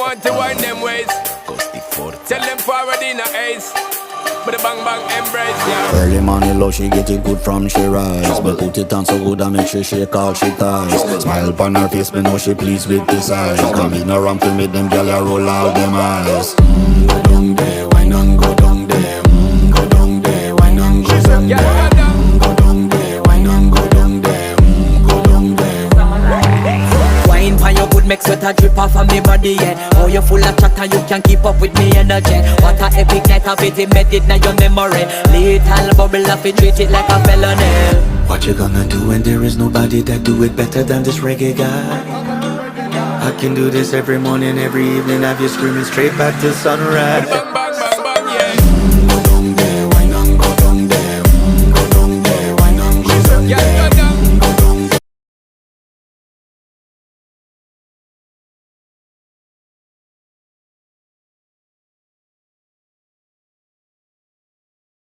want to wind them ways. Tell them forward in a ace. But the bang bang embrace, yeah. Early morning love, she get it good from she rise. But put it on so good I make she shake all she ties. Smile upon her face, me know she pleased with this eyes. Come in around to make them gyal a roll out them eyes. Go down there, wine and go down there. Go down there, wine and go down there. Go down there, wine and go down there. Go down there. Wine pan your good make sweat a drip off of me body, yeah. Oh, you full of chatter, you can keep up with me energy. What a epic night of it, embedded in your memory. Little bubble of it, treat it like a felony. What you gonna do when there is nobody that do it better than this reggae guy? I can do this every morning, every evening, have you screaming straight back to sunrise.